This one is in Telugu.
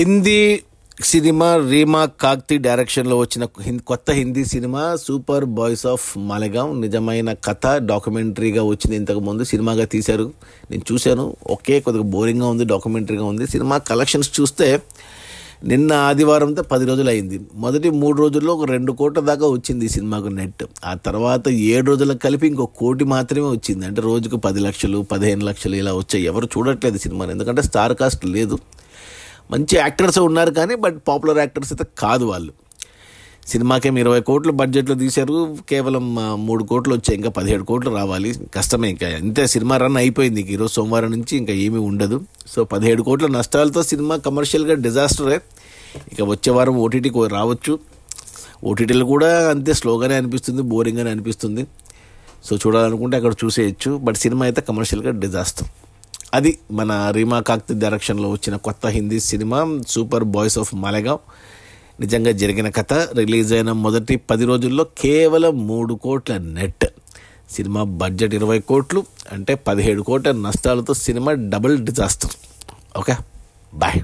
హిందీ సినిమా రీమా కాక్తి డైరెక్షన్లో వచ్చిన కొత్త Hindi cinema super boys of Malegaon. నిజమైన కథ డాక్యుమెంటరీగా వచ్చింది. ఇంతకుముందు సినిమాగా తీశారు, నేను చూశాను. కొద్దిగా బోరింగ్గా ఉంది, డాక్యుమెంటరీగా ఉంది. సినిమా కలెక్షన్స్ చూస్తే నిన్న ఆదివారంతో 10 రోజులు అయింది. మొదటి 3 రోజుల్లో ఒక 2 కోట్ల దాకా వచ్చింది ఈ సినిమాకు నెట్. ఆ తర్వాత 7 రోజులకు కలిపి ఇంకో 1 కోటి మాత్రమే వచ్చింది. అంటే రోజుకు 10 లక్షలు 15 లక్షలు ఇలా వచ్చాయి. ఎవరు చూడట్లేదు సినిమాని, ఎందుకంటే స్టార్ కాస్ట్ లేదు. మంచి యాక్టర్స్ ఉన్నారు కానీ పాపులర్ యాక్టర్స్ అయితే కాదు వాళ్ళు. సినిమాకేం 20 కోట్లు బడ్జెట్లో తీశారు, కేవలం 3 కోట్లు వచ్చాయి. ఇంకా 17 కోట్లు రావాలి, కష్టమే. ఇంకా ఇంతే, సినిమా రన్ అయిపోయింది. ఈరోజు సోమవారం నుంచి ఇంకా ఏమీ ఉండదు. సో 17 కోట్ల నష్టాలతో సినిమా కమర్షియల్గా డిజాస్టరే. ఇక వచ్చే వారం ఓటీటీకి రావచ్చు. ఓటీటీలు కూడా అంతే స్లోగానే అనిపిస్తుంది, బోరింగ్గానే అనిపిస్తుంది. సో చూడాలనుకుంటే అక్కడ చూసేయచ్చు. సినిమా అయితే కమర్షియల్గా డిజాస్టర్. అది మన రీమా కాక్తి డైరెక్షన్లో వచ్చిన కొత్త Hindi cinema super boys of Malegaon. నిజంగా జరిగిన కథ. రిలీజ్ అయిన మొదటి 10 రోజుల్లో కేవలం 3 కోట్ల నెట్. సినిమా బడ్జెట్ 20 కోట్లు, అంటే 17 కోట్ల నష్టాలతో సినిమా డబుల్ డిజాస్టర్. Okay, bye.